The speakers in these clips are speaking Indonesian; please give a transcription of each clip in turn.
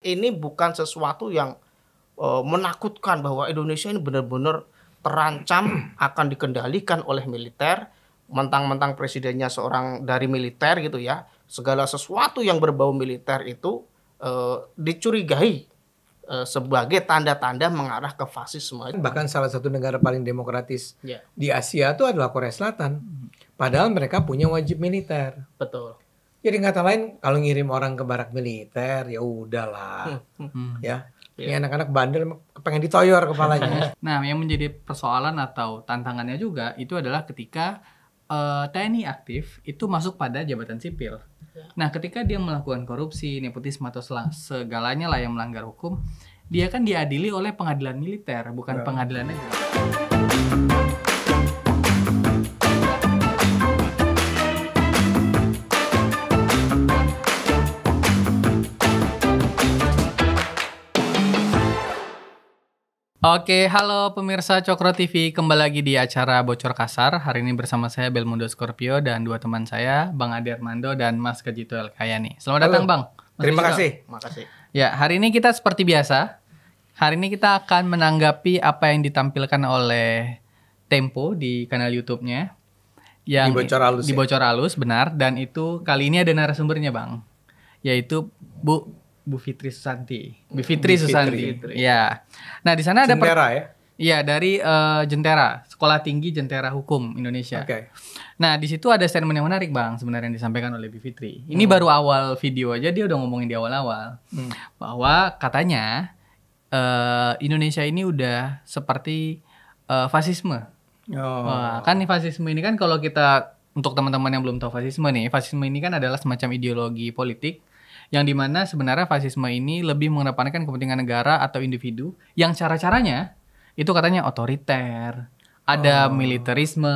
ini bukan sesuatu yang menakutkan bahwa Indonesia ini benar-benar terancam akan dikendalikan oleh militer, mentang-mentang presidennya seorang dari militer gitu ya. Segala sesuatu yang berbau militer itu dicurigai sebagai tanda-tanda mengarah ke fasisme. Bahkan salah satu negara paling demokratis di Asia itu adalah Korea Selatan. Padahal mereka punya wajib militer. Betul. Jadi kata lain, kalau ngirim orang ke barak militer, ya udahlah. Ya. Ini anak-anak bandel pengen ditoyor kepalanya. Nah, yang menjadi persoalan atau tantangannya juga itu adalah ketika TNI aktif itu masuk pada jabatan sipil. Nah, ketika dia melakukan korupsi, nepotisme atau segalanya lah yang melanggar hukum, dia kan diadili oleh pengadilan militer, bukan pengadilan negeri. Oke, halo pemirsa Cokro TV, kembali lagi di acara Bocor Kasar. Hari ini bersama saya Belmundo Scorpio dan dua teman saya, Bang Ade Armando dan Mas Kajito Elkayani. Selamat datang, Bang. Terima kasih. Ya, hari ini kita seperti biasa. Hari ini kita akan menanggapi apa yang ditampilkan oleh Tempo di kanal YouTube-nya. Yang Di Bocor Halus. Di Bocor Halus, benar. Dan itu kali ini ada narasumbernya, Bang. Yaitu Bu Fitri Susanti. Bu Fitri Susanti. Ya. Nah, di sana ada Jentera ya? Iya, dari Jentera, Sekolah Tinggi Jentera Hukum Indonesia. Oke. Nah, di situ ada statement yang menarik, Bang, sebenarnya yang disampaikan oleh Bu Fitri. Ini baru awal video aja dia udah ngomongin di awal-awal. Bahwa katanya Indonesia ini udah seperti fasisme. Wah, kan fasisme ini kan kalau kita, untuk teman-teman yang belum tahu fasisme nih, fasisme ini kan adalah semacam ideologi politik yang dimana sebenarnya fasisme ini lebih mengedepankan kepentingan negara atau individu yang cara-caranya itu katanya otoriter, ada militerisme,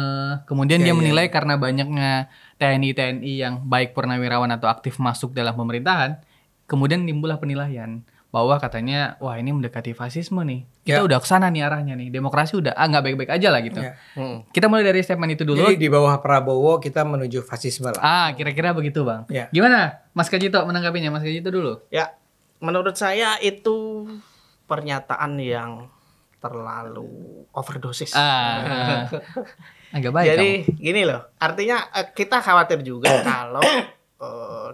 kemudian dia menilai karena banyaknya TNI yang baik purnawirawan atau aktif masuk dalam pemerintahan, kemudian timbullah penilaian bahwa katanya wah ini mendekati fasisme nih, kita udah kesana nih arahnya nih, demokrasi udah nggak baik-baik aja lah gitu. Kita mulai dari statement itu dulu. Jadi di bawah Prabowo kita menuju fasisme lah. Kira-kira begitu, Bang. Gimana Mas Kajito menanggapinya? Mas Kajito dulu. Ya, menurut saya itu pernyataan yang terlalu overdosis. Agak baik. Jadi gini loh, artinya kita khawatir juga kalau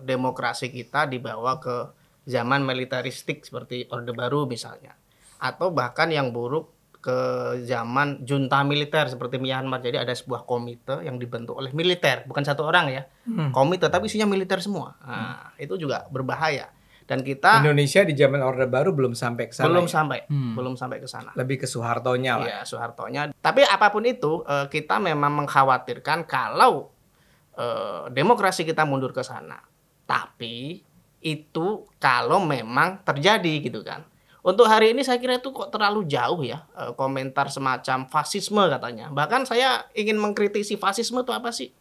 demokrasi kita dibawa ke zaman militeristik seperti Orde Baru misalnya, atau bahkan yang buruk ke zaman junta militer seperti Myanmar. Jadi ada sebuah komite yang dibentuk oleh militer, bukan satu orang ya, komite tapi isinya militer semua. Nah, itu juga berbahaya. Dan kita Indonesia di zaman Orde Baru belum sampai ke sana. Belum sampai ke sana. Lebih ke Soehartonya lah. Iya, Soehartonya. Tapi apapun itu, kita memang mengkhawatirkan kalau demokrasi kita mundur ke sana. Tapi itu kalau memang terjadi gitu kan. Untuk hari ini saya kira itu kok terlalu jauh ya, komentar semacam fasisme katanya. Bahkan saya ingin mengkritisi fasisme itu apa sih?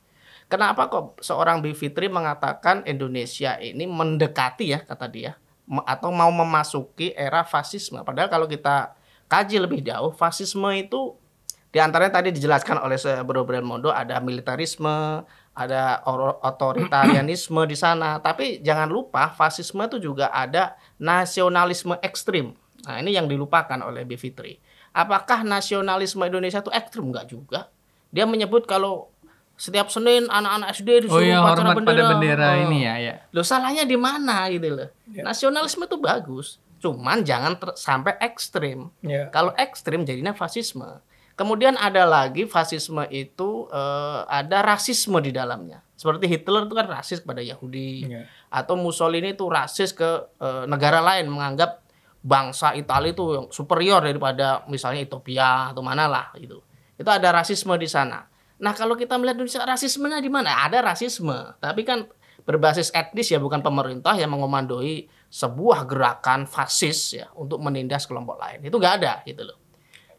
Kenapa kok seorang Bu Fitri mengatakan Indonesia ini mendekati ya, kata dia, atau mau memasuki era fasisme. Padahal kalau kita kaji lebih jauh, fasisme itu diantaranya tadi dijelaskan oleh Bro Belmondo, ada militerisme, ada otoritarianisme di sana. Tapi jangan lupa fasisme itu juga ada nasionalisme ekstrim. Nah, ini yang dilupakan oleh Bu Fitri. Apakah nasionalisme Indonesia itu ekstrim? Enggak juga. Dia menyebut kalau setiap Senin anak-anak SD disuruh upacara hormat pada bendera ini ya. Loh, salahnya di mana gitu loh. Nasionalisme itu bagus, cuman jangan sampai ekstrim. Kalau ekstrim jadinya fasisme. Kemudian ada lagi fasisme itu ada rasisme di dalamnya. Seperti Hitler itu kan rasis kepada Yahudi. Atau Mussolini itu rasis ke negara lain, menganggap bangsa Italia itu yang superior daripada misalnya Ethiopia atau mana lah gitu. Itu ada rasisme di sana. Nah, kalau kita melihat Indonesia, rasismenya di mana? Ada rasisme, tapi kan berbasis etnis ya, bukan pemerintah yang mengomandoi sebuah gerakan fasis ya untuk menindas kelompok lain. Itu nggak ada gitu loh.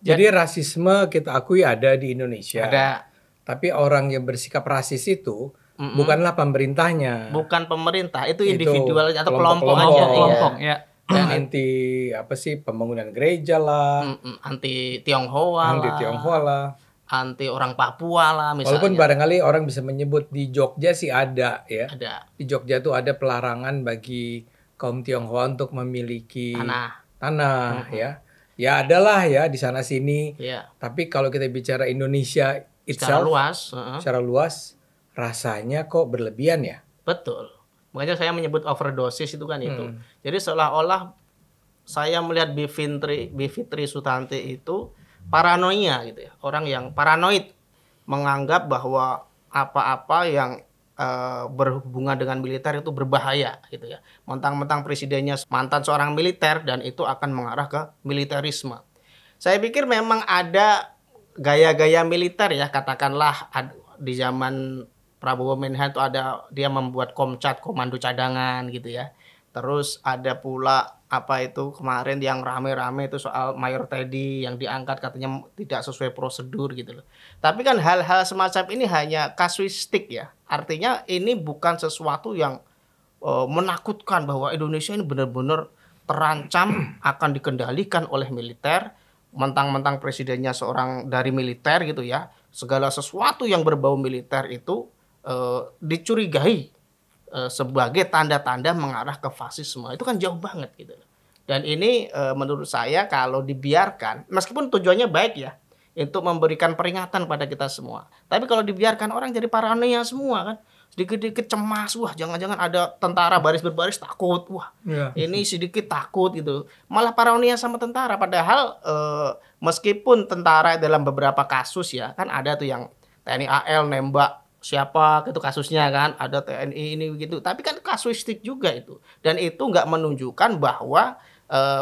Jadi rasisme kita akui ada di Indonesia. Ada. Tapi orang yang bersikap rasis itu bukanlah pemerintahnya. Bukan pemerintah, itu individual atau kelompok aja. Kelompok ya. Dan anti pembangunan gereja lah. Anti Tionghoa lah. Anti orang Papua lah misalnya. Walaupun barangkali orang bisa menyebut di Jogja sih ada ya. Ada. Di Jogja tuh ada pelarangan bagi kaum Tionghoa untuk memiliki tanah ya. Ya adalah ya di sana sini. ya. Tapi kalau kita bicara Indonesia Secara itself, luas. secara luas rasanya kok berlebihan ya. Betul. Makanya saya menyebut overdosis itu kan itu. Jadi seolah-olah saya melihat Bivitri Sutanti itu paranoia gitu ya. Orang yang paranoid menganggap bahwa apa-apa yang berhubungan dengan militer itu berbahaya gitu ya. Mentang-mentang presidennya mantan seorang militer dan itu akan mengarah ke militerisme. Saya pikir memang ada gaya-gaya militer ya, katakanlah di zaman Prabowo Menhan itu ada dia membuat Komcat, komando cadangan gitu ya. Terus ada pula apa itu kemarin yang rame-rame itu soal Mayor Teddy yang diangkat katanya tidak sesuai prosedur gitu loh. Tapi kan hal-hal semacam ini hanya kasuistik ya. Artinya ini bukan sesuatu yang menakutkan bahwa Indonesia ini benar-benar terancam akan dikendalikan oleh militer. Mentang-mentang presidennya seorang dari militer gitu ya. Segala sesuatu yang berbau militer itu dicurigai sebagai tanda-tanda mengarah ke fasisme. Itu kan jauh banget gitu. Dan ini menurut saya kalau dibiarkan, meskipun tujuannya baik ya, untuk memberikan peringatan pada kita semua. Tapi kalau dibiarkan orang jadi paranoia semua kan. Sedikit-sedikit cemas, wah jangan-jangan ada tentara baris berbaris takut, wah ini sedikit takut gitu. Malah paranoia sama tentara. Padahal meskipun tentara dalam beberapa kasus ya, kan ada tuh yang TNI AL nembak siapa itu kasusnya kan, ada TNI ini begitu, tapi kan kasuistik juga itu, dan itu nggak menunjukkan bahwa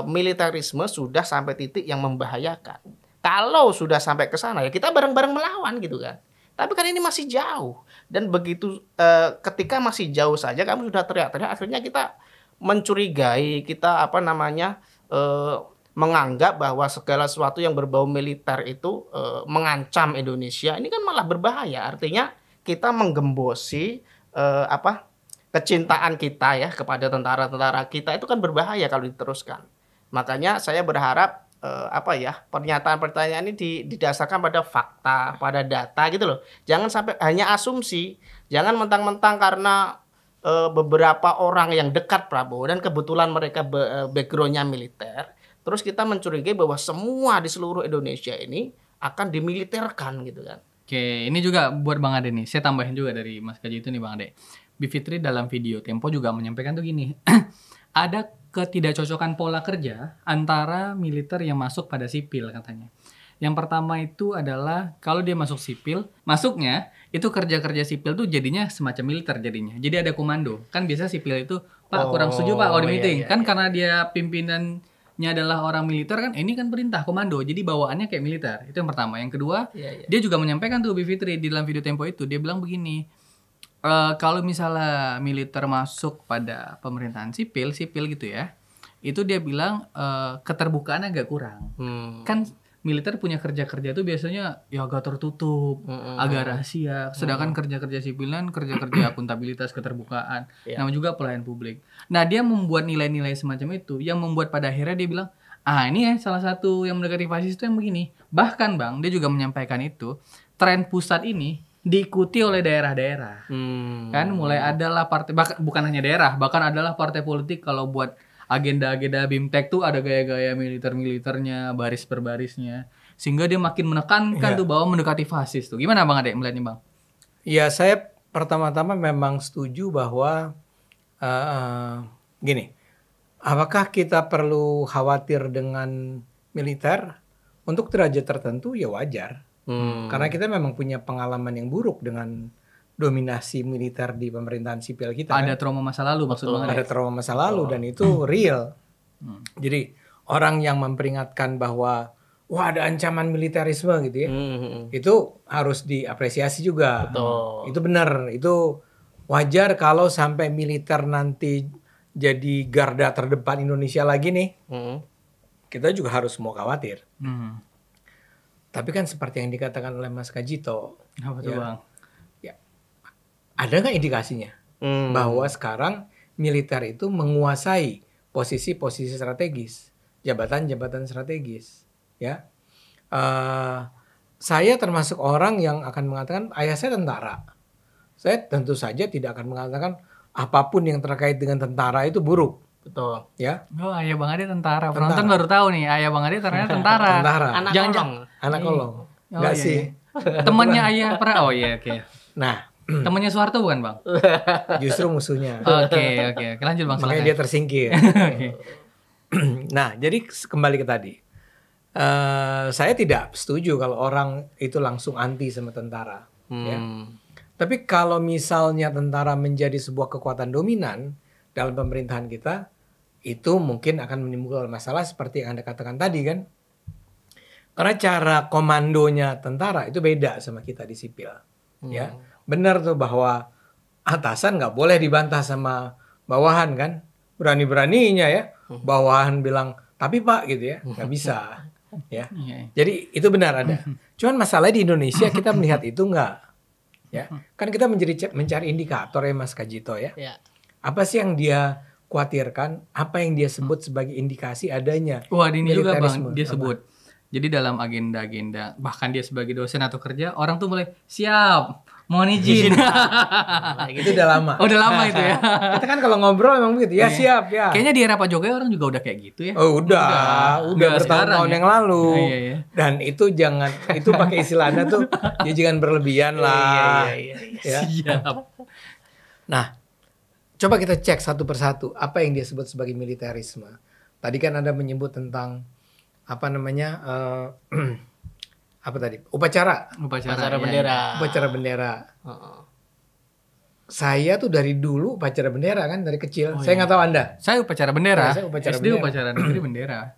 militerisme sudah sampai titik yang membahayakan. Kalau sudah sampai ke sana ya kita bareng-bareng melawan gitu kan, tapi kan ini masih jauh, dan begitu ketika masih jauh saja kamu sudah teriak-teriak, akhirnya kita mencurigai, kita menganggap bahwa segala sesuatu yang berbau militer itu mengancam Indonesia, ini kan malah berbahaya. Artinya kita menggembosi kecintaan kita ya kepada tentara-tentara kita, itu kan berbahaya kalau diteruskan. Makanya saya berharap pernyataan-pertanyaan ini didasarkan pada fakta, pada data gitu loh. Jangan sampai hanya asumsi, jangan mentang-mentang karena beberapa orang yang dekat Prabowo dan kebetulan mereka backgroundnya militer, terus kita mencurigai bahwa semua di seluruh Indonesia ini akan dimiliterkan gitu kan. Oke, ini juga buat Bang Ade nih. Saya tambahin juga dari Mas Kaji itu nih Bang Ade. Bivitri dalam video Tempo juga menyampaikan tuh gini. Ada ketidakcocokan pola kerja antara militer yang masuk pada sipil katanya. Yang pertama itu adalah kalau dia masuk sipil, masuknya itu kerja-kerja sipil tuh jadinya semacam militer jadinya. Jadi ada komando. Kan biasa sipil itu, Pak kurang setuju Pak kalau di meeting. Kan karena dia pimpinannya adalah orang militer kan, ini kan perintah komando, jadi bawaannya kayak militer. Itu yang pertama. Yang kedua, dia juga menyampaikan tuh Bivitri di dalam video Tempo itu, dia bilang begini, kalau misalnya militer masuk pada pemerintahan sipil gitu ya, itu dia bilang keterbukaan agak kurang. Kan militer punya kerja-kerja itu biasanya ya agak tertutup, agak rahasia. Sedangkan kerja-kerja sipilan, kerja-kerja akuntabilitas, keterbukaan, nama juga pelayan publik. Nah dia membuat nilai-nilai semacam itu, yang membuat pada akhirnya dia bilang, ini ya salah satu yang mendekati fasis itu yang begini. Bahkan Bang, dia juga menyampaikan itu, tren pusat ini diikuti oleh daerah-daerah. Kan mulai adalah partai, bukan hanya daerah, bahkan adalah partai politik kalau buat agenda-agenda BIMTEK tuh ada gaya-gaya militer-militernya, baris per barisnya, sehingga dia makin menekankan tuh bahwa mendekati fasis tuh. Gimana Bang Ade melihatnya Bang? Ya saya pertama-tama memang setuju bahwa gini, apakah kita perlu khawatir dengan militer? Untuk derajat tertentu ya wajar, karena kita memang punya pengalaman yang buruk dengan dominasi militer di pemerintahan sipil kita. Ada trauma masa lalu maksudnya. Ada trauma masa lalu dan itu real. Jadi orang yang memperingatkan bahwa wah ada ancaman militerisme gitu ya, itu harus diapresiasi juga. Itu benar, itu wajar kalau sampai militer nanti jadi garda terdepan Indonesia lagi nih. Kita juga harus mau khawatir. Tapi kan seperti yang dikatakan oleh Mas Kajito, apa tuh Bang? Ada nggak indikasinya bahwa sekarang militer itu menguasai posisi-posisi strategis, jabatan-jabatan strategis, ya? Saya termasuk orang yang akan mengatakan ayah saya tentara. Saya tentu saja tidak akan mengatakan apapun yang terkait dengan tentara itu buruk. Betul. Ya. Oh, Ayah Bang Ade tentara. Penonton baru tahu nih, Ayah Bang Ade ternyata tentara. Tentara. Anak kolong. Enggak iya, sih. iya. Temannya Ayah pernah. Oh iya, oke. Nah, Temannya Soeharto bukan, Bang? justru musuhnya. Oke. Lanjut, Bang. Makanya silakan. dia tersingkir. Oke. Nah, jadi kembali ke tadi. Saya tidak setuju kalau orang itu langsung anti sama tentara. Ya. Tapi kalau misalnya tentara menjadi sebuah kekuatan dominan dalam pemerintahan kita, itu mungkin akan menimbulkan masalah seperti yang Anda katakan tadi kan. Karena cara komandonya tentara itu beda sama kita di sipil. Ya, benar tuh bahwa atasan nggak boleh dibantah sama bawahan kan. Berani-beraninya ya, bawahan bilang, tapi Pak gitu ya, nggak bisa. Ya, jadi itu benar ada. Cuman masalahnya di Indonesia kita melihat itu nggak. Ya, kan kita mencari indikator ya Mas Kajito ya. Apa sih yang dia khawatirkan? Apa yang dia sebut sebagai indikasi adanya? Wah, ini juga militerisme? Bang, dia sebut. Jadi dalam agenda-agenda, bahkan dia sebagai dosen atau kerja, orang tuh mulai siap, mohon izin. Itu udah lama. Oh, udah lama itu ya. Kita kan kalau ngobrol memang begitu. Ya siap ya. Kayaknya di era Pak Jokowi orang juga udah kayak gitu ya. Oh udah bertahun-tahun yang lalu. Iya. Dan itu pakai istilah Anda tuh, ya jangan berlebihan lah. Ya. Siap. Nah, coba kita cek satu persatu apa yang dia sebut sebagai militerisme. Tadi kan Anda menyebut tentang apa namanya apa tadi? Upacara bendera. Upacara bendera. Saya tuh dari dulu upacara bendera kan dari kecil. Saya nggak tahu Anda. Saya upacara bendera. Saya upacara SD bendera. upacara negeri bendera.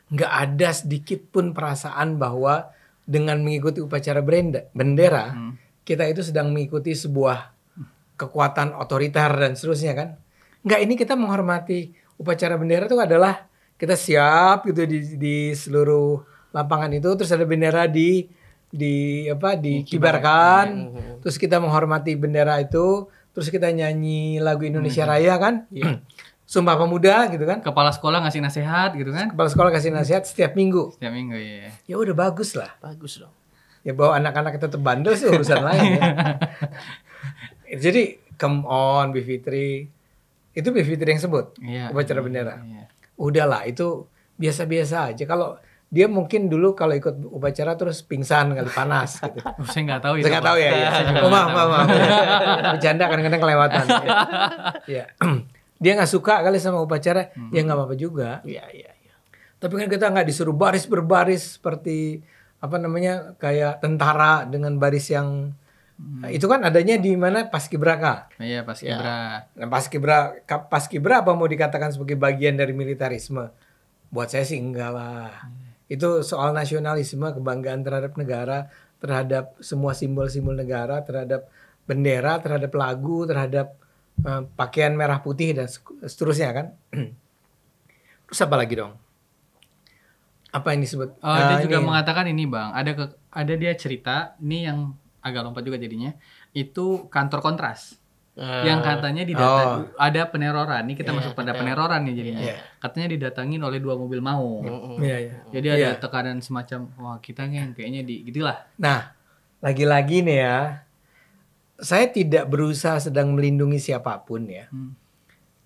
Nggak ada sedikit pun perasaan bahwa dengan mengikuti upacara bendera kita itu sedang mengikuti sebuah kekuatan otoriter dan seterusnya kan. Nggak, ini kita menghormati upacara bendera itu adalah kita siap gitu di seluruh lapangan itu, terus ada bendera dikibarkan, terus kita menghormati bendera itu, terus kita nyanyi lagu Indonesia Raya kan, Sumpah Pemuda gitu kan. Kepala sekolah ngasih nasihat gitu kan. Kepala sekolah kasih nasihat setiap minggu. Setiap minggu ya. Ya udah bagus lah. Bagus dong. Ya bawa anak-anak kita terbandel sih urusan lain ya. Jadi come on Bivitri. Itu Bivitri yang sebut upacara bendera. Iya. Udahlah itu biasa-biasa aja. Kalau dia mungkin dulu kalau ikut upacara terus pingsan kali panas gitu. Saya nggak tahu itu. Saya nggak tahu ya. Oh, maaf. Bercanda kadang-kadang kelewatan. Ya. Dia nggak suka kali sama upacara, ya nggak apa-apa juga. Iya. Tapi kan kita nggak disuruh baris berbaris seperti apa namanya kayak tentara dengan baris yang itu kan adanya di mana Paskibraka. Iya, Paskibra. Nah, Paskibra apa mau dikatakan sebagai bagian dari militerisme? Buat saya sih enggak lah. Itu soal nasionalisme, kebanggaan terhadap negara, terhadap semua simbol-simbol negara, terhadap bendera, terhadap lagu, terhadap pakaian merah putih dan seterusnya kan. Terus apa lagi dong? Apa yang disebut? Dia juga mengatakan ini Bang, ada dia cerita, ini yang agak lompat juga jadinya, itu kantor Kontras. Yang katanya ada peneroran, ini kita masuk pada peneroran nih jadinya. Katanya didatangin oleh 2 mobil maung. Jadi ada tekanan semacam, wah kita kayaknya gitulah. Nah, lagi-lagi nih ya, saya tidak berusaha sedang melindungi siapapun ya.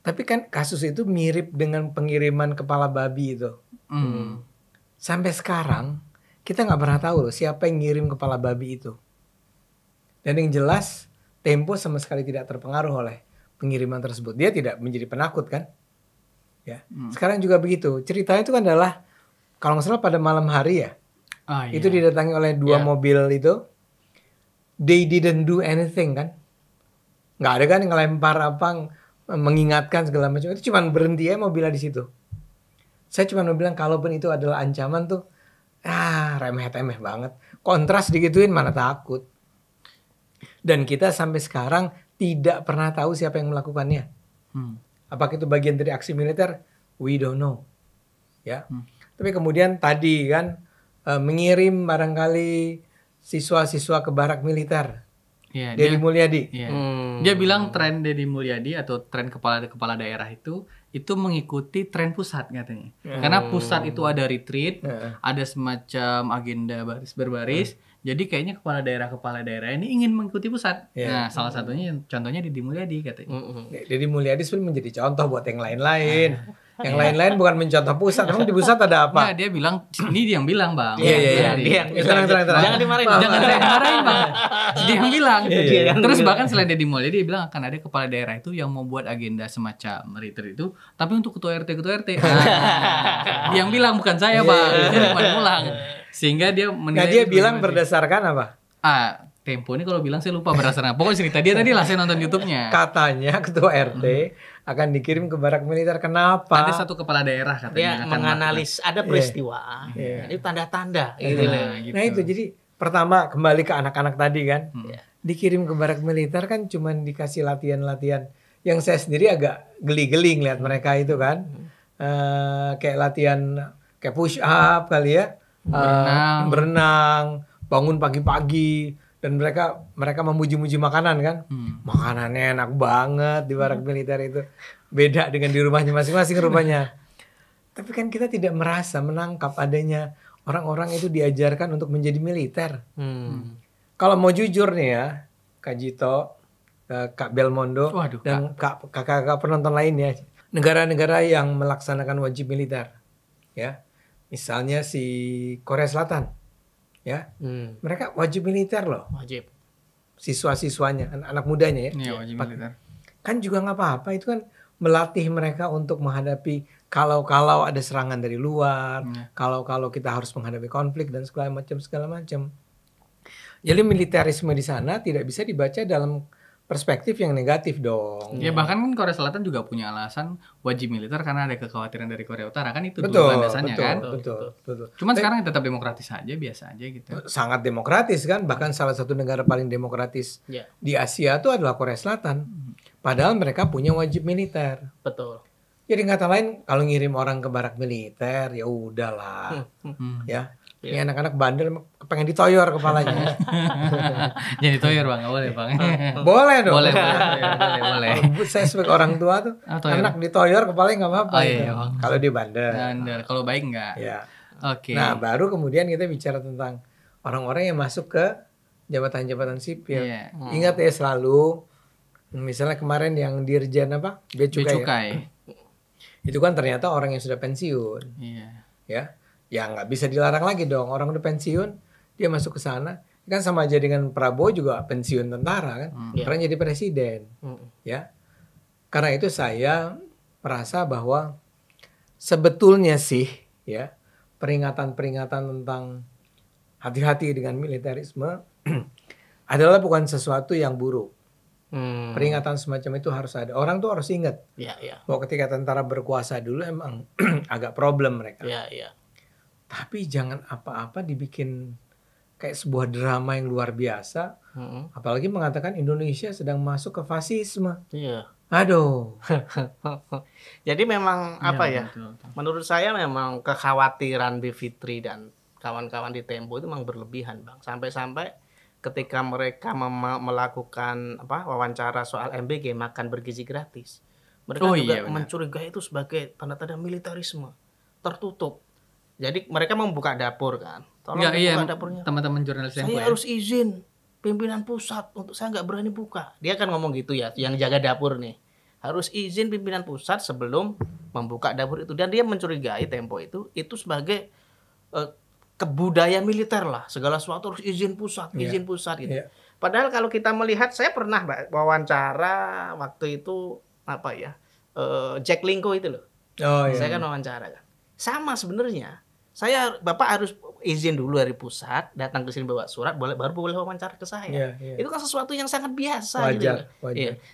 Tapi kan kasus itu mirip dengan pengiriman kepala babi itu. Sampai sekarang kita nggak pernah tahu loh siapa yang ngirim kepala babi itu. Dan yang jelas Tempo sama sekali tidak terpengaruh oleh pengiriman tersebut. Dia tidak menjadi penakut kan? Ya. Sekarang juga begitu. Ceritanya itu kan adalah kalau nggak salah pada malam hari ya. Itu didatangi oleh 2 mobil itu. They didn't do anything kan? Nggak ada kan yang ngelempar apa, mengingatkan segala macam. Itu cuma berhenti ya mobilnya di situ. Saya cuma mau bilang kalaupun itu adalah ancaman tuh, remeh-temeh banget. Kontras digituin mana takut. Dan kita sampai sekarang tidak pernah tahu siapa yang melakukannya. Apakah itu bagian dari aksi militer? We don't know. Ya. Tapi kemudian tadi kan mengirim barangkali siswa-siswa ke barak militer. Dery Mulyadi. Dia bilang tren Deddy Mulyadi atau tren kepala daerah itu mengikuti tren pusat katanya. Karena pusat itu ada retreat, ada semacam agenda baris berbaris. Jadi kayaknya kepala daerah ini ingin mengikuti pusat. Nah, salah satunya contohnya Deddy Mulyadi katanya. Deddy Mulyadi sebenarnya menjadi contoh buat yang lain-lain. Yang lain-lain bukan mencontoh pusat. Emang di pusat ada apa? Nah, dia bilang, ini dia yang bilang, Bang. Iya. Tenang. Jangan dimarahin. Jangan dimarahin, Bang. Dia yang bilang. Terus bahkan selain Deddy Mulyadi, dia bilang akan ada kepala daerah itu yang membuat agenda semacam retreat itu, tapi untuk ketua RT. Nah, dia yang bilang, bukan saya, Bang. Dia cuma ulang. Sehingga dia menilai. Nah, dia bilang berdasarkan apa? Tempo ini kalau bilang saya lupa berdasarkan. Pokoknya cerita dia tadi lah, saya nonton YouTube-nya. Katanya ketua RT akan dikirim ke barak militer. Kenapa? Ada satu kepala daerah katanya. Dia menganalisis ada peristiwa. Itu tanda-tanda gitu loh. Nah itu jadi pertama kembali ke anak-anak tadi kan. Dikirim ke barak militer kan cuman dikasih latihan-latihan. Yang saya sendiri agak geli-geli ngeliat mereka itu kan. Kayak latihan kayak push up kali ya. Berenang, bangun pagi-pagi. Dan mereka memuji-muji makanan kan. Makanannya enak banget di barak militer itu. Beda dengan di rumahnya masing-masing rupanya. Tapi kan kita tidak merasa menangkap adanya orang-orang itu diajarkan untuk menjadi militer. Kalau mau jujur nih ya, Kak Jito, Kak Belmondo, dan kakak-kakak penonton lainnya. Negara-negara yang melaksanakan wajib militer. Ya, misalnya si Korea Selatan. Ya, mereka wajib militer loh. Wajib. Siswa-siswanya, anak mudanya ya. Iya, wajib militer. Kan juga nggak apa-apa, itu kan melatih mereka untuk menghadapi kalau ada serangan dari luar, kalau kita harus menghadapi konflik dan segala macam. Jadi militerisme di sana tidak bisa dibaca dalam perspektif yang negatif dong. Ya bahkan kan Korea Selatan juga punya alasan wajib militer karena ada kekhawatiran dari Korea Utara kan itu betul, dulu landasannya kan. Betul. Cuman sekarang tetap demokratis aja, biasa aja gitu. Sangat demokratis kan, bahkan salah satu negara paling demokratis di Asia itu adalah Korea Selatan. Padahal mereka punya wajib militer. Betul. Jadi kata lain kalau ngirim orang ke barak militer ya udahlah. Ya. Ini anak-anak bandel pengen ditoyor kepalanya. Jadi toyor Bang, nggak boleh Bang. Boleh dong. Boleh. Saya sebagai orang tua tuh, anak ditoyor kepalanya nggak apa-apa. Iya, Bang. Kalau dia bandel. Kalau baik nggak. Ya. Oke. Nah baru kemudian kita bicara tentang orang-orang yang masuk ke jabatan-jabatan sipil. Ingat ya selalu, misalnya kemarin yang Dirjen apa? Bea Cukai. Itu kan ternyata orang yang sudah pensiun. Ya. Ya nggak bisa dilarang lagi dong, orang udah pensiun dia masuk ke sana kan sama aja dengan Prabowo juga pensiun tentara kan, karena jadi presiden. Ya, karena itu saya merasa bahwa sebetulnya sih ya peringatan-peringatan tentang hati-hati dengan militerisme adalah bukan sesuatu yang buruk. Peringatan semacam itu harus ada. Orang tuh harus ingat bahwa ketika tentara berkuasa dulu emang agak problem mereka. Tapi jangan apa-apa dibikin kayak sebuah drama yang luar biasa. Apalagi mengatakan Indonesia sedang masuk ke fasisme. Aduh. Jadi memang betul. Menurut saya memang kekhawatiran Bivitri dan kawan-kawan di Tempo itu memang berlebihan, Bang. Sampai-sampai ketika mereka melakukan wawancara soal MBG, makan bergizi gratis. Mereka juga mencurigai itu sebagai tanda-tanda militerisme tertutup. Jadi mereka membuka dapur kan. Tolong buka dapurnya. Teman-teman jurnalis Tempo saya harus izin pimpinan pusat untuk saya nggak berani buka. Dia kan ngomong gitu ya, yang jaga dapur nih. Harus izin pimpinan pusat sebelum membuka dapur itu. Dan dia mencurigai Tempo itu sebagai kebudayaan militer lah. Segala sesuatu harus izin pusat gitu. Padahal kalau kita melihat, saya pernah wawancara waktu itu Jack Linko itu loh. Saya kan wawancara kan. Sama sebenarnya. Bapak harus izin dulu dari pusat, datang ke sini bawa surat, baru boleh wawancara ke saya. Itu kan sesuatu yang sangat biasa. Wajar.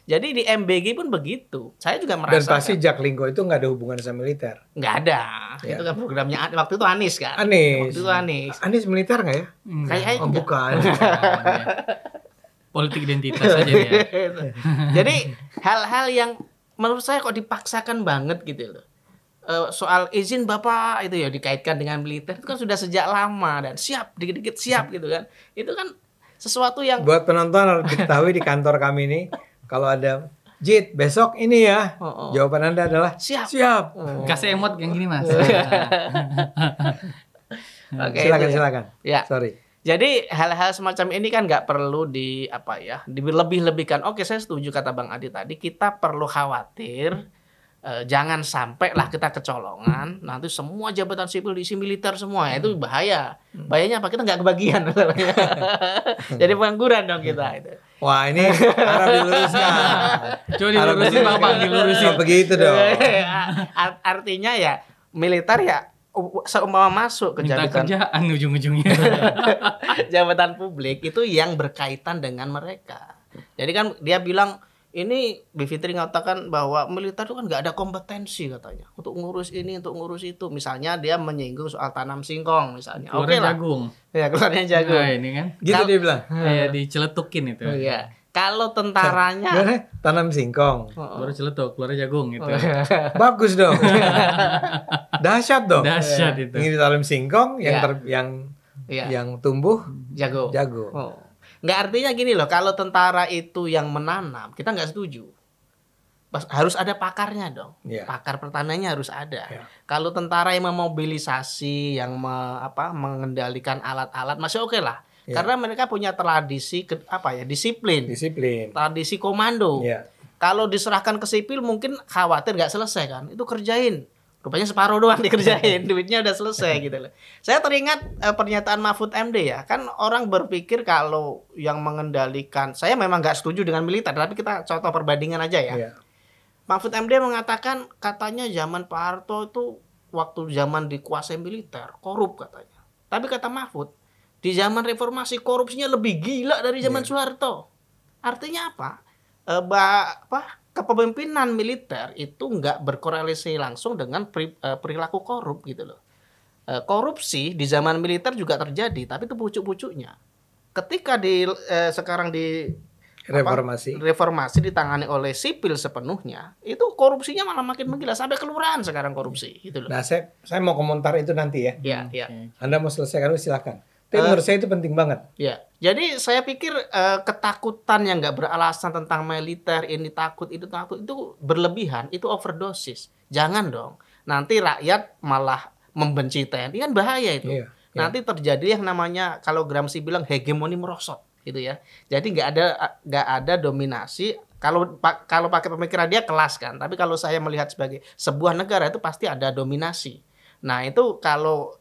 Jadi di MBG pun begitu. Saya juga merasa. Dan pasti Jack Linko itu nggak ada hubungan sama militer. Nggak ada. Itu kan programnya waktu itu Anies kan. Anies militer nggak ya? Kayaknya bukan. Politik identitas aja ya. Jadi hal-hal yang menurut saya kok dipaksakan banget gitu loh. Soal izin Bapak itu ya dikaitkan dengan militer itu kan sudah sejak lama dan dikit-dikit siap gitu kan. Itu kan sesuatu yang buat penonton harus diketahui di kantor kami ini kalau ada Jit, besok ini ya. Jawaban Anda adalah siap. Kasih emot yang gini, Mas. Oke, silakan. Ya. Sorry. Jadi hal-hal semacam ini kan nggak perlu dilebih-lebihkan. Oke, saya setuju kata Bang Adi tadi. Kita perlu khawatir jangan sampai lah kita kecolongan. Nanti semua jabatan sipil diisi militer semua. Itu bahaya. Bahayanya apa? Kita nggak kebagian. Jadi pengangguran dong kita itu. Wah, ini harap diluruskan. Coba dilurusin, Bang, dilurusin. Begitu dong. Artinya ya militer ya seumpama masuk ke minta jabatan kerjaan ujung-ujungnya. jabatan publik itu yang berkaitan dengan mereka. Jadi kan dia bilang ini Bivitri mengatakan bahwa militer itu kan nggak ada kompetensi katanya untuk ngurus ini, untuk ngurus itu. Misalnya dia menyinggung soal tanam singkong misalnya. Oke lah. Jagung. Ya, keluarnya jagung. Nah, ini kan. Gitu dia bilang. Kayak diceletukin itu. Iya. Kalau tentaranya tanam singkong, keluar celetuk, keluar jagung gitu. Bagus dong. Dahsyat dong. Dahsyat itu. Ini tanam singkong yang tumbuh jago. Jago. Nggak, artinya gini loh, kalau tentara itu yang menanam, kita nggak setuju. Harus ada pakarnya dong. Pakar pertaniannya harus ada. Kalau tentara yang memobilisasi, yang mengendalikan alat-alat masih oke lah. Karena mereka punya tradisi disiplin. Tradisi komando. Kalau diserahkan ke sipil mungkin khawatir nggak selesai kan. Itu kerjain. Rupanya separuh doang dikerjain, duitnya udah selesai gitu loh. Saya teringat pernyataan Mahfud MD ya. Kan orang berpikir kalau yang mengendalikan, saya memang nggak setuju dengan militer, tapi kita contoh perbandingan aja ya. Mahfud MD mengatakan katanya zaman Pak Harto itu waktu zaman dikuasai militer, korup katanya. Tapi kata Mahfud, di zaman reformasi korupsinya lebih gila dari zaman Soeharto. Artinya apa? Kepemimpinan militer itu nggak berkorelasi langsung dengan perilaku korup gitu loh. Korupsi di zaman militer juga terjadi, tapi itu pucuk-pucuknya. Ketika sekarang di reformasi ditangani oleh sipil sepenuhnya, itu korupsinya malah makin menggila sampai kelurahan sekarang korupsi gitu loh. Nah, saya mau komentar itu nanti ya. Iya. Anda mau selesaikan dulu silakan. Tapi menurut saya itu penting banget. Ya, jadi saya pikir ketakutan yang nggak beralasan tentang militer, ini takut, itu berlebihan, itu overdosis. Jangan dong. Nanti rakyat malah membenci TNI, kan bahaya itu. Nanti terjadi yang namanya kalau Gramsci bilang hegemoni merosot, gitu ya. Jadi nggak ada dominasi. Kalau pakai pemikiran dia kelas kan. Tapi kalau saya melihat sebagai sebuah negara itu pasti ada dominasi. Nah itu kalau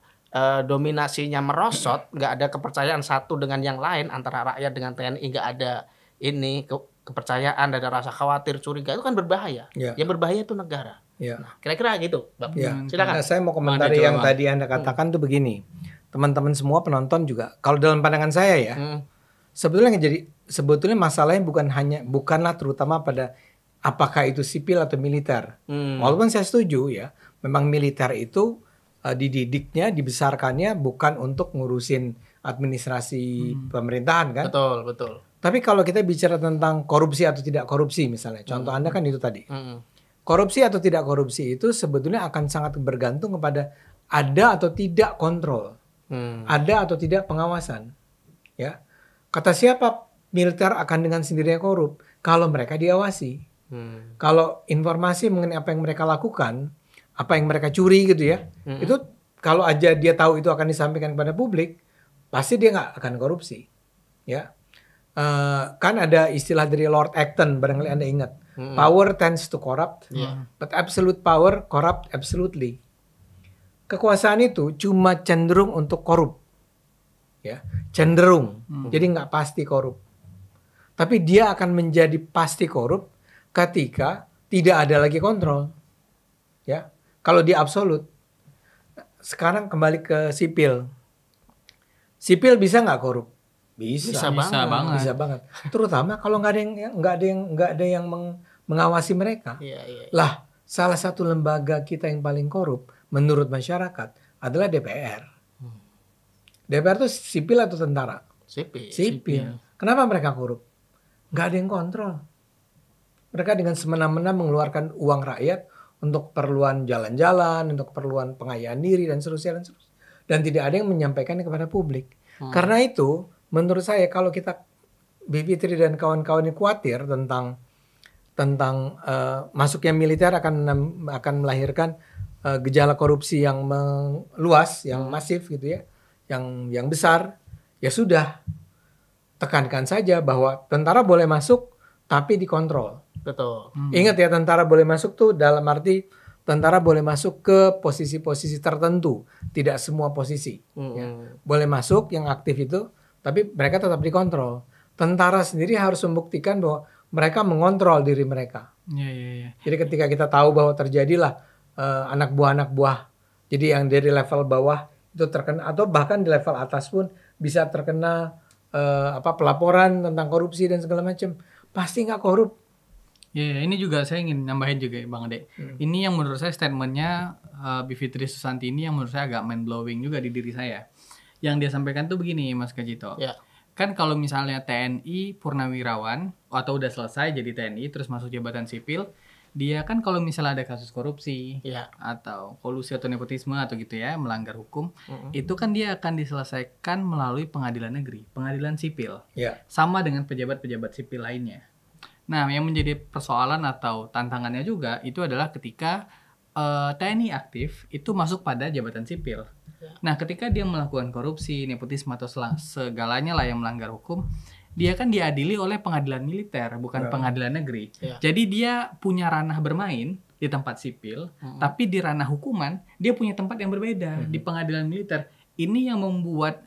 dominasinya merosot, nggak ada kepercayaan satu dengan yang lain antara rakyat dengan TNI, nggak ada ini kepercayaan, ada rasa khawatir, curiga, itu kan berbahaya. Yang berbahaya itu negara. Nah, kira-kira gitu, Bang. Silakan. Nah, saya mau komentari yang tadi Anda katakan tuh begini, teman-teman semua penonton juga. Kalau dalam pandangan saya ya, sebetulnya masalahnya bukanlah terutama pada apakah itu sipil atau militer. Walaupun saya setuju ya, memang militer itu dididiknya, dibesarkannya bukan untuk ngurusin administrasi pemerintahan kan? Betul. Tapi kalau kita bicara tentang korupsi atau tidak korupsi misalnya, contoh Anda kan itu tadi. Korupsi atau tidak korupsi itu sebetulnya akan sangat bergantung kepada ada atau tidak kontrol, ada atau tidak pengawasan. Ya, kata siapa militer akan dengan sendirinya korup? Kalau mereka diawasi. Kalau informasi mengenai apa yang mereka lakukan, apa yang mereka curi gitu ya, itu kalau aja dia tahu itu akan disampaikan kepada publik, pasti dia nggak akan korupsi, ya. Kan ada istilah dari Lord Acton, barangkali Anda ingat, power tends to corrupt, but absolute power corrupt absolutely. Kekuasaan itu cuma cenderung untuk korup, ya, cenderung, jadi nggak pasti korup. Tapi dia akan menjadi pasti korup ketika tidak ada lagi kontrol, ya. Kalau dia absolut, sekarang kembali ke sipil. Sipil bisa nggak korup? Bisa banget. Terutama kalau nggak ada yang mengawasi mereka. Lah, salah satu lembaga kita yang paling korup menurut masyarakat adalah DPR. DPR itu sipil atau tentara? Sipil. Kenapa mereka korup? Nggak ada yang kontrol. Mereka dengan semena-mena mengeluarkan uang rakyat untuk keperluan jalan-jalan, untuk keperluan pengayaan diri dan seterusnya. Dan tidak ada yang menyampaikannya kepada publik. Karena itu, menurut saya kalau kita Bivitri dan kawan-kawan ini khawatir tentang tentang masuknya militer akan melahirkan gejala korupsi yang meluas, yang masif gitu ya, yang besar. Ya sudah, tekankan saja bahwa tentara boleh masuk tapi dikontrol. Betul. Ingat ya, tentara boleh masuk tuh dalam arti tentara boleh masuk ke posisi-posisi tertentu, tidak semua posisi. Ya. Boleh masuk yang aktif itu, tapi mereka tetap dikontrol. Tentara sendiri harus membuktikan bahwa mereka mengontrol diri mereka. Jadi ketika kita tahu bahwa terjadilah anak buah, jadi yang dari level bawah itu terkena, atau bahkan di level atas pun bisa terkena pelaporan tentang korupsi dan segala macam, pasti nggak korup. Ini juga saya ingin nambahin juga ya Bang Ade. Ini yang menurut saya statementnya Bivitri Susanti ini yang menurut saya agak mind blowing juga di diri saya. Yang dia sampaikan tuh begini Mas Kajito. Kan kalau misalnya TNI purnawirawan atau udah selesai jadi TNI terus masuk jabatan sipil, dia kan kalau misalnya ada kasus korupsi atau kolusi atau nepotisme atau gitu ya, melanggar hukum, itu kan dia akan diselesaikan melalui pengadilan negeri, pengadilan sipil. Sama dengan pejabat-pejabat sipil lainnya. Nah, yang menjadi persoalan atau tantangannya juga itu adalah ketika TNI aktif itu masuk pada jabatan sipil. Nah, ketika dia melakukan korupsi, nepotisme atau segalanya lah yang melanggar hukum, dia kan diadili oleh pengadilan militer, bukan pengadilan negeri. Jadi dia punya ranah bermain di tempat sipil, tapi di ranah hukuman dia punya tempat yang berbeda di pengadilan militer. Ini yang membuat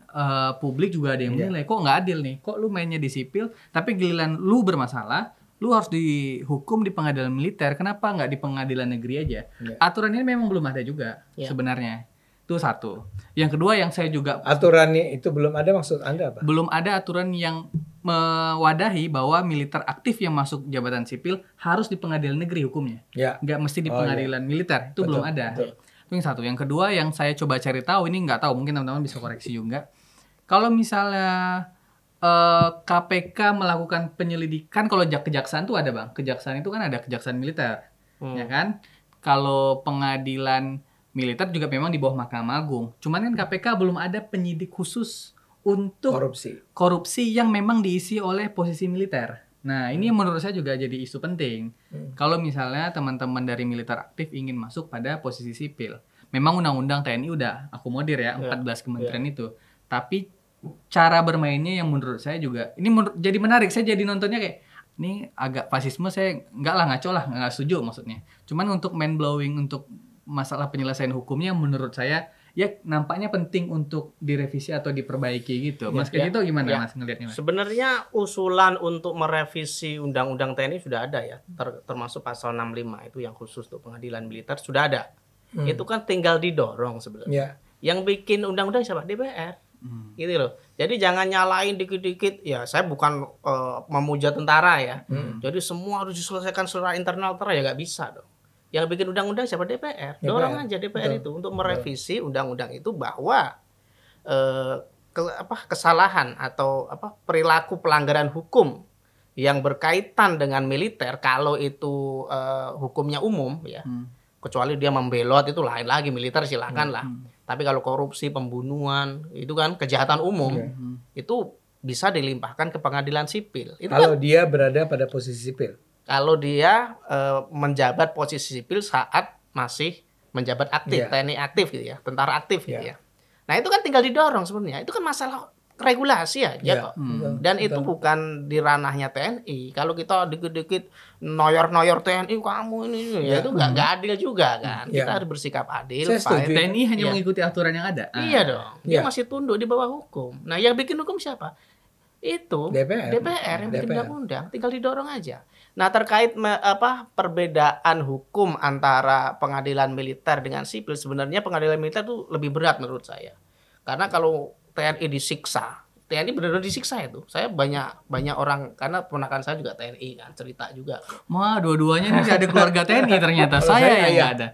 publik juga ada yang menilai, kok nggak adil nih, kok lu mainnya di sipil, tapi giliran lu bermasalah, lu harus dihukum di pengadilan militer, kenapa nggak di pengadilan negeri aja? Aturan ini memang belum ada juga sebenarnya. Itu satu. Yang kedua yang saya juga... Aturannya itu belum ada, maksud Anda apa? Belum ada aturan yang mewadahi bahwa militer aktif yang masuk jabatan sipil harus di pengadilan negeri hukumnya. Nggak mesti di pengadilan militer. Itu belum ada. Itu yang satu. Yang kedua yang saya coba cari tahu, ini nggak tahu, mungkin teman-teman bisa koreksi juga. Kalau misalnya KPK melakukan penyelidikan, kalau kejaksaan tuh ada Bang. Kejaksaan itu kan ada kejaksaan militer. Ya kan? Kalau pengadilan militer juga memang di bawah Mahkamah Agung. Cuman kan KPK belum ada penyidik khusus untuk korupsi yang memang diisi oleh posisi militer. Nah, ini menurut saya juga jadi isu penting. Kalau misalnya teman-teman dari militer aktif ingin masuk pada posisi sipil. Memang undang-undang TNI udah akomodir ya, 14 kementerian itu. Tapi cara bermainnya yang menurut saya juga, ini jadi menarik. Saya jadi nontonnya kayak, ini agak fasisme, saya ngaco lah, nggak setuju maksudnya. Cuman untuk mind blowing, untuk masalah penyelesaian hukumnya menurut saya ya nampaknya penting untuk direvisi atau diperbaiki gitu. Mas Kajito gimana Mas ngelihatnya? Sebenarnya usulan untuk merevisi undang-undang TNI sudah ada ya, termasuk pasal 65 itu yang khusus untuk pengadilan militer sudah ada. Itu kan tinggal didorong sebenarnya. Yang bikin undang-undang siapa? DPR. Gitu loh. Jadi jangan nyalain dikit-dikit. Ya saya bukan memuja tentara ya. Jadi semua harus diselesaikan secara internal, ya nggak bisa dong. Yang bikin undang-undang siapa? DPR. Dorong aja DPR itu untuk merevisi undang-undang itu bahwa kesalahan atau perilaku pelanggaran hukum yang berkaitan dengan militer, kalau itu hukumnya umum ya, kecuali dia membelot itu lain lagi, militer silakan lah. Tapi kalau korupsi, pembunuhan itu kan kejahatan umum, itu bisa dilimpahkan ke pengadilan sipil. Itu kalau dia berada pada posisi sipil. Kalau dia menjabat posisi sipil saat masih menjabat aktif, TNI aktif gitu ya, tentara aktif gitu ya. Nah itu kan tinggal didorong sebenarnya. Itu kan masalah regulasi aja kok. Dan itu bukan di ranahnya TNI. Kalau kita dikit-dikit noyor-noyor TNI kamu ini, ya itu nggak adil juga kan. Kita harus bersikap adil. TNI hanya mengikuti aturan yang ada. Iya dong. Dia masih tunduk di bawah hukum. Nah yang bikin hukum siapa? Itu DPR yang bikin undang-undang, tinggal didorong aja. Nah terkait perbedaan hukum antara pengadilan militer dengan sipil, sebenarnya pengadilan militer itu lebih berat menurut saya. Karena kalau TNI disiksa, TNI benar-benar disiksa itu. Saya banyak orang, karena ponakan saya juga TNI kan, cerita juga. Wah, dua-duanya ini ada keluarga TNI ternyata. Saya yang nggak ada.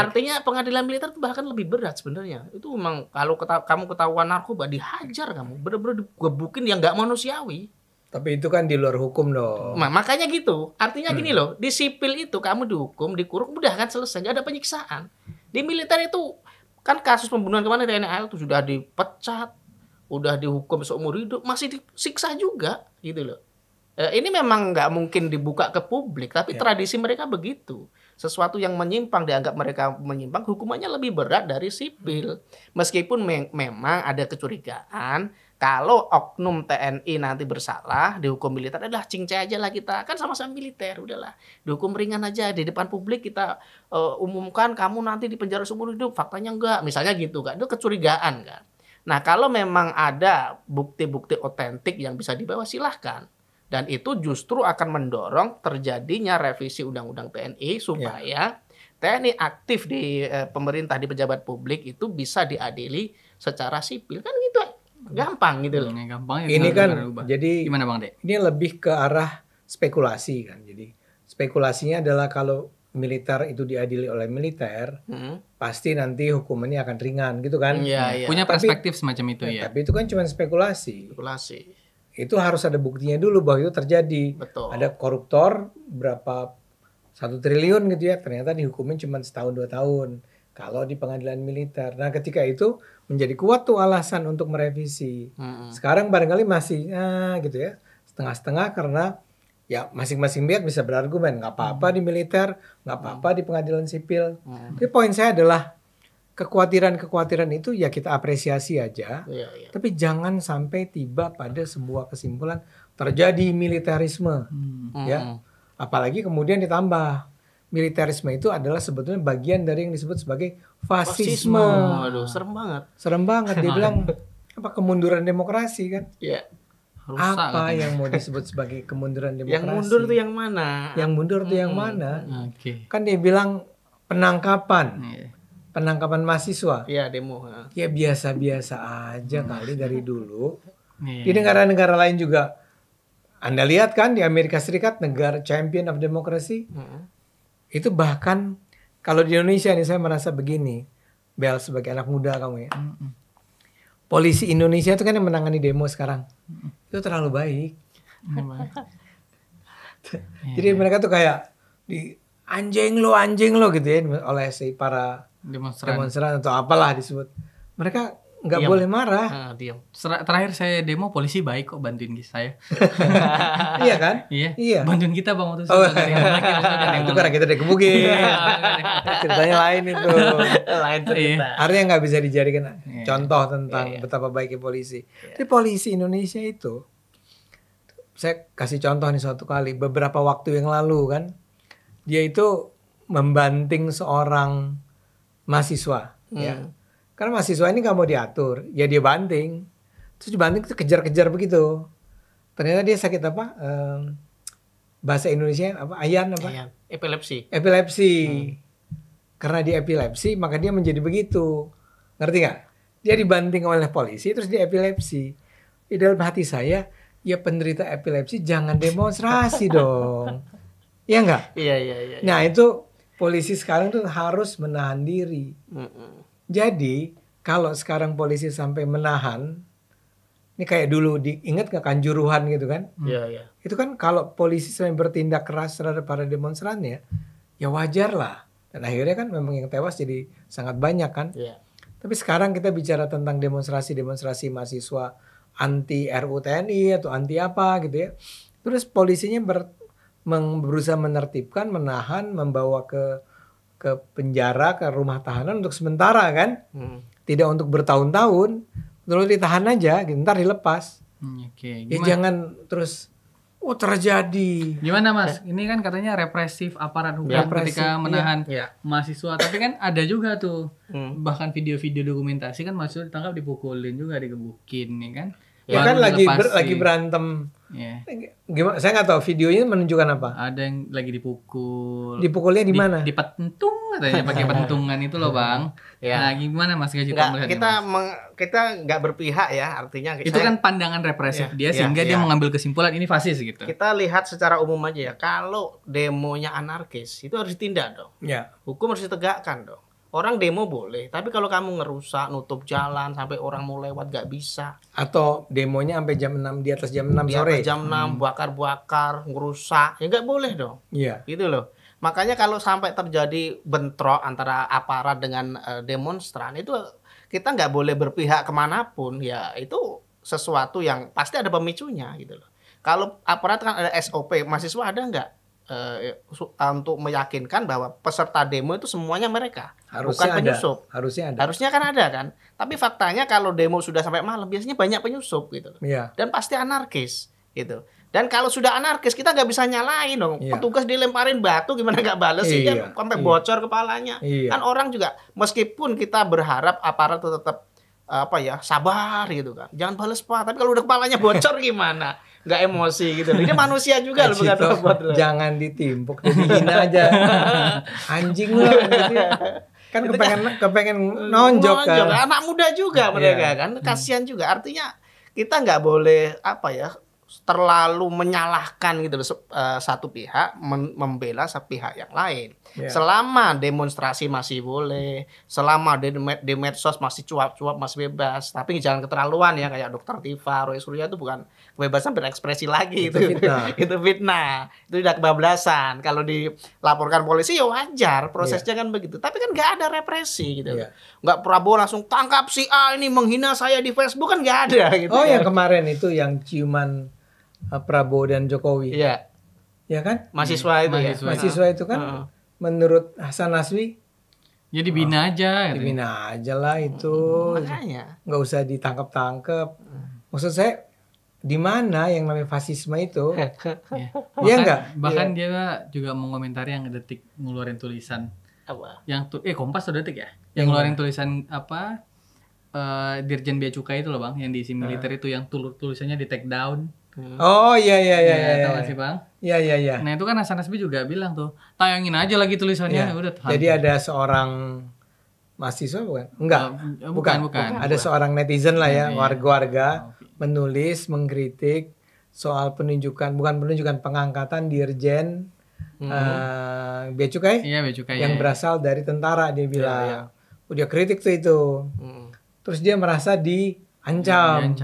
Artinya pengadilan militer itu bahkan lebih berat sebenarnya. Itu memang kalau kamu ketahuan narkoba, dihajar kamu, bener-bener digebukin yang nggak manusiawi. Tapi itu kan di luar hukum dong. Nah, makanya gitu. Artinya gini loh, di sipil itu kamu dihukum, dikurung, udah kan selesai, nggak ada penyiksaan. Di militer itu kan kasus pembunuhan kemarin TNI AL itu sudah dipecat, udah dihukum seumur hidup, masih disiksa juga gitu loh. Ini memang nggak mungkin dibuka ke publik, tapi tradisi mereka begitu. Sesuatu yang menyimpang dianggap mereka menyimpang, hukumannya lebih berat dari sipil. Meskipun memang ada kecurigaan kalau oknum TNI nanti bersalah dihukum militer, adalah cincai aja lah kita, kan sama-sama militer, udahlah dihukum ringan aja, di depan publik kita umumkan kamu nanti di penjara seumur hidup, faktanya enggak, misalnya gitu kan, itu kecurigaan kan. Nah kalau memang ada bukti-bukti otentik yang bisa dibawa, silahkan. Dan itu justru akan mendorong terjadinya revisi Undang-Undang TNI supaya TNI aktif di pemerintah, di pejabat publik itu bisa diadili secara sipil, kan gitu, gampang gitu loh. Gampang. Ini kan jadi gimana Bang De? Ini lebih ke arah spekulasi kan. Jadi spekulasinya adalah kalau militer itu diadili oleh militer, pasti nanti hukumannya akan ringan gitu kan. Punya perspektif semacam itu ya. Tapi itu kan cuma spekulasi. Spekulasi. Itu harus ada buktinya dulu bahwa itu terjadi. Betul. Ada koruptor berapa 1 triliun gitu ya, ternyata dihukumin cuma setahun 2 tahun kalau di pengadilan militer. Nah ketika itu menjadi kuat tuh alasan untuk merevisi. Sekarang barangkali masih gitu ya, setengah-setengah, karena ya masing-masing pihak bisa berargumen nggak apa-apa di militer, nggak apa-apa di pengadilan sipil. Tapi poin saya adalah kekhawatiran itu ya kita apresiasi aja, tapi jangan sampai tiba pada sebuah kesimpulan terjadi militerisme, ya. Apalagi kemudian ditambah militerisme itu adalah sebetulnya bagian dari yang disebut sebagai fasisme. Aduh, serem banget. Serem banget. Dia bilang apa, kemunduran demokrasi kan? Iya. Apa katanya yang mau disebut sebagai kemunduran demokrasi? Yang mundur tuh yang mana? Yang mundur tuh yang mana? Kan dia bilang penangkapan. Penangkapan mahasiswa. Iya, demo. Ya biasa-biasa aja kali dari dulu. Di negara-negara lain juga. Anda lihat kan di Amerika Serikat, negara champion of democracy. Itu bahkan kalau di Indonesia nih saya merasa begini. Bel, sebagai anak muda kamu ya. Polisi Indonesia itu kan yang menangani demo sekarang. Itu terlalu baik. Jadi mereka tuh kayak di anjing lo gitu ya oleh si para demonstran atau apalah disebut. Mereka nggak boleh marah. Diam. Terakhir saya demo, polisi baik kok bantuin saya. Iya kan? Iya. Bantuin kita Bang waktu itu. Itu karena kita dikebukin. Ceritanya lain itu. Lain cerita. Artinya nggak bisa dijadikan contoh tentang betapa baiknya polisi. Tapi polisi Indonesia itu, saya kasih contoh nih suatu kali beberapa waktu yang lalu kan, dia itu membanting seorang mahasiswa, ya. Karena mahasiswa ini nggak mau diatur, ya dia banting. Terus dibanting itu kejar-kejar begitu. Ternyata dia sakit apa? Bahasa Indonesia apa? Ayan apa? Ayan. Epilepsi. Karena dia epilepsi, maka dia menjadi begitu. Ngerti nggak? Dia dibanting oleh polisi, terus dia epilepsi. Di dalam hati saya, ya penderita epilepsi jangan demonstrasi dong. Iya nggak? Iya. Nah itu polisi sekarang tuh harus menahan diri. Jadi kalau sekarang polisi sampai menahan, ini kayak dulu ingat nggak Kanjuruhan gitu kan? Iya. Itu kan kalau polisi sampai bertindak keras terhadap para demonstran ya wajar lah. Dan akhirnya kan memang yang tewas jadi sangat banyak kan? Iya. Tapi sekarang kita bicara tentang demonstrasi mahasiswa anti RUU TNI atau anti apa gitu ya. Terus polisinya berusaha menertibkan, menahan, membawa ke penjara, ke rumah tahanan untuk sementara kan, tidak untuk bertahun-tahun, terus ditahan aja, gitu, ntar dilepas. Ya jangan terus, terjadi. Gimana Mas? Ini kan katanya represif aparat hukum ketika menahan mahasiswa, tapi kan ada juga tuh, bahkan video-video dokumentasi kan mahasiswa ditangkap dipukulin juga, digebukin, nih kan? Ya kan lagi berantem. Gimana? Saya nggak tahu videonya menunjukkan apa. Ada yang lagi dipukul. Dipukulnya di mana? Di pentung katanya, pakai pentungan itu loh Bang. Nah gimana Mas kita nggak berpihak ya, artinya. Itu kan pandangan represif dia sehingga dia mengambil kesimpulan ini fasis gitu. Kita lihat secara umum aja ya, kalau demonya anarkis itu harus ditindak dong. Hukum harus ditegakkan dong. Orang demo boleh, tapi kalau kamu ngerusak, nutup jalan sampai orang mau lewat gak bisa. Atau demonya sampai jam 6, di atas jam 6 sore. Di atas jam 6, bakar-bakar, ngerusak, ya gak boleh dong. Iya. Gitu loh. Makanya kalau sampai terjadi bentrok antara aparat dengan demonstran, itu kita gak boleh berpihak kemanapun. Ya itu sesuatu yang pasti ada pemicunya gitu loh. Kalau aparat kan ada SOP, mahasiswa ada nggak untuk meyakinkan bahwa peserta demo itu semuanya mereka, bukan penyusup. Harusnya ada. Harusnya kan ada kan. Tapi faktanya kalau demo sudah sampai malam biasanya banyak penyusup gitu. Iya. Dan pasti anarkis gitu. Dan kalau sudah anarkis kita nggak bisa nyalain dong. Iya. Petugas dilemparin batu gimana nggak bales sih kan sampai bocor kepalanya. Iya. Kan orang juga meskipun kita berharap aparat itu tetap sabar gitu kan. Jangan bales Pak. Tapi kalau udah kepalanya bocor gimana? Nggak emosi gitu. Ini manusia juga loh, bukan robot loh. Jangan ditimpuk, dihina aja. Anjing loh gitu. Kan kepengen nonjok kan. Anak muda juga mereka kan. Kasihan juga. Artinya kita nggak boleh terlalu menyalahkan gitu loh, satu pihak membela pihak yang lain. Selama demonstrasi masih boleh, selama di medsos masih cuap-cuap masih bebas, tapi jangan keterlaluan ya, kayak Dr. Tifa, Roy Surya itu bukan kebebasan berekspresi lagi, itu fitnah. Itu fitnah, itu udah kebablasan. Kalau dilaporkan polisi ya wajar, prosesnya kan begitu. Tapi kan nggak ada represi gitu. Nggak Prabowo langsung tangkap si A ini menghina saya di Facebook, kan nggak ada gitu. Oh yang kemarin itu yang ciuman Prabowo dan Jokowi. Iya. Ya kan? Mahasiswa itu ya. Mahasiswa itu kan menurut Hasan Nasbi ya dibina aja. Dibina aja lah itu. Makanya. Nggak usah ditangkap-tangkap. Maksud saya di mana yang namanya fasisme itu? Iya enggak? Bahkan dia juga mengomentari yang Detik ngeluarin tulisan apa? Yang Kompas atau Detik ya? Yang ngeluarin tulisan apa? Dirjen Bea Cukai itu loh Bang, yang diisi militer itu yang tulisannya di take down. Oh iya. Tahu gak sih Bang? Iya. Nah itu kan Hasan Nasbi juga bilang tuh, tayangin aja lagi tulisannya. Udah. Jadi ada seorang mahasiswa bukan? Enggak. Bukan. Ada seorang netizen lah ya, warga-warga menulis mengkritik soal bukan penunjukan pengangkatan Dirjen Bea Cukai. Iya, Bea Cukai. Yang berasal dari tentara, dia bilang. Dia kritik tuh itu. Terus dia merasa diancam.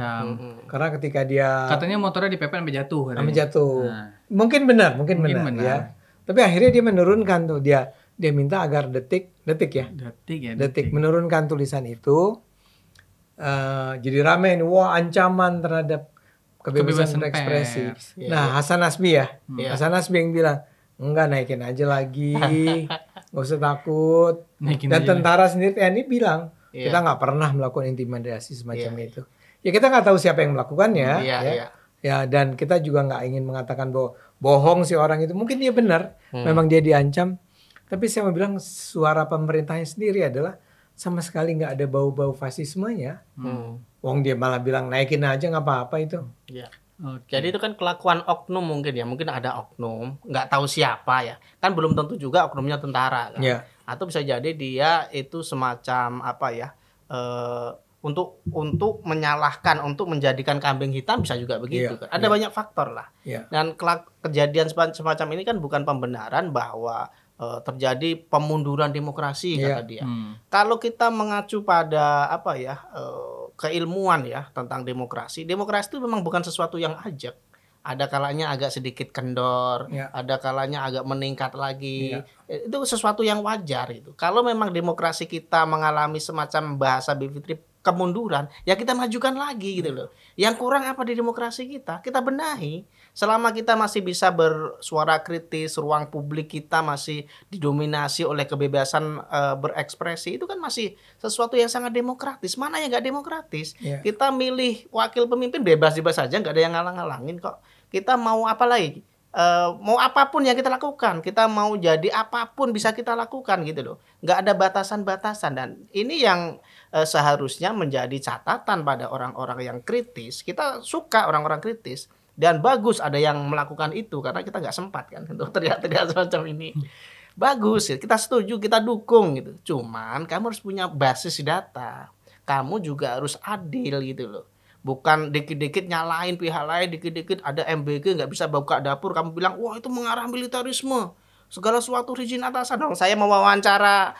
Karena ketika dia katanya motornya dipepet sampai jatuh. Sampai jatuh. Nah. Mungkin benar ya. Tapi akhirnya dia menurunkan tuh, dia minta agar Detik menurunkan tulisan itu. Jadi ramai nih, wah ancaman terhadap kebebasan berekspresi. Nah, Hasan Nasbi Hasan Nasbi yang bilang, enggak, naikin aja lagi, nggak usah takut. Dan tentara sendiri TNI bilang, kita nggak pernah melakukan intimidasi semacam itu. Ya kita nggak tahu siapa yang melakukannya. Ya, dan kita juga nggak ingin mengatakan bahwa bohong si orang itu. Mungkin dia benar, memang dia diancam. Tapi saya mau bilang suara pemerintahnya sendiri adalah sama sekali nggak ada bau-bau fasismenya. Wong dia malah bilang naikin aja nggak apa-apa itu. Jadi itu kan kelakuan oknum mungkin ya. Mungkin ada oknum, nggak tahu siapa ya. Kan belum tentu juga oknumnya tentara kan. Atau bisa jadi dia itu semacam untuk menyalahkan, untuk menjadikan kambing hitam, bisa juga begitu kan. Ada banyak faktor lah. Dan kejadian semacam ini kan bukan pembenaran bahwa terjadi pemunduran demokrasi kata dia. Kalau kita mengacu pada keilmuan ya tentang demokrasi itu memang bukan sesuatu yang ajak. Ada kalanya agak sedikit kendor, ada kalanya agak meningkat lagi. Itu sesuatu yang wajar itu. Kalau memang demokrasi kita mengalami semacam bahasa Bivitri kemunduran, ya kita majukan lagi gitu loh. Yang kurang apa di demokrasi kita? Kita benahi. Selama kita masih bisa bersuara kritis, ruang publik kita masih didominasi oleh kebebasan berekspresi, itu kan masih sesuatu yang sangat demokratis. Mana yang nggak demokratis? Kita milih wakil pemimpin bebas-bebas saja, nggak ada yang ngalang-ngalangin kok. Kita mau apa lagi? Mau apapun yang kita lakukan, kita mau jadi apapun bisa kita lakukan gitu loh. Nggak ada batasan-batasan, dan ini yang seharusnya menjadi catatan pada orang-orang yang kritis. Kita suka orang-orang kritis, dan bagus ada yang melakukan itu karena kita nggak sempat kan untuk teriak-teriak semacam ini. Bagus, kita setuju, kita dukung gitu. Cuman kamu harus punya basis data, kamu juga harus adil gitu loh. Bukan dikit-dikit nyalain pihak lain, dikit-dikit ada MBG nggak bisa buka dapur, kamu bilang wah itu mengarah militarisme, segala sesuatu izin atasan. Dong saya mau wawancara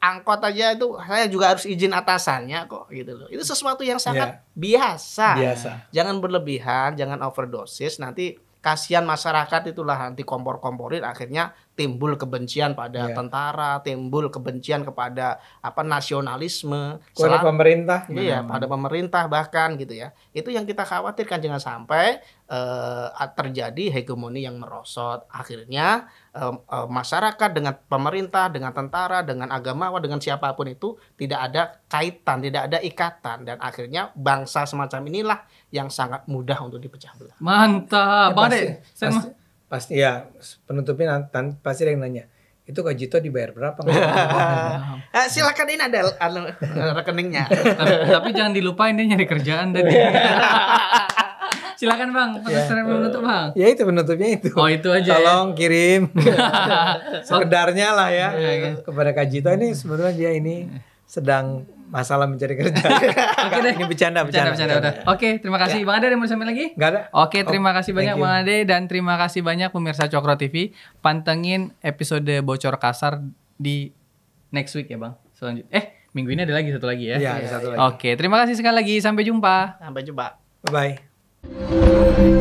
angkot aja itu saya juga harus izin atasannya kok gitu loh. Itu sesuatu yang sangat biasa. Jangan berlebihan, jangan overdosis, nanti kasihan masyarakat itulah nanti kompor-komporin akhirnya timbul kebencian pada tentara, timbul kebencian kepada nasionalisme, kepada pemerintah. Iya, pada pemerintah bahkan gitu ya. Itu yang kita khawatirkan, jangan sampai terjadi hegemoni yang merosot. Akhirnya masyarakat dengan pemerintah, dengan tentara, dengan agamawan, dengan siapapun itu tidak ada kaitan, tidak ada ikatan, dan akhirnya bangsa semacam inilah yang sangat mudah untuk dipecah belah. Mantap, Bang Pasti ya, penutupnya pasti ada yang nanya, itu Kak Jito dibayar berapa? Silakan, ini ada rekeningnya. Tapi jangan dilupain dia nyari kerjaan tadi. Silakan Bang, penutup Bang. Ya itu penutupnya itu. Oh itu aja. Tolong kirim sekedarnya lah ya kepada Kak Jito. Ini sebetulnya dia ini sedang masalah mencari kerja. Oke deh. Ini bercanda. Udah. Oke, terima kasih. Bang Ade, ada mau disampaikan lagi? Enggak ada. Oke, terima kasih banyak Bang Ade, dan terima kasih banyak pemirsa Cokro TV. Pantengin episode Bocor Kasar di next week ya Bang. Selanjutnya minggu ini ada lagi satu lagi ya. Iya, ada satu lagi. Oke, terima kasih sekali lagi. Sampai jumpa. Sampai jumpa. Bye.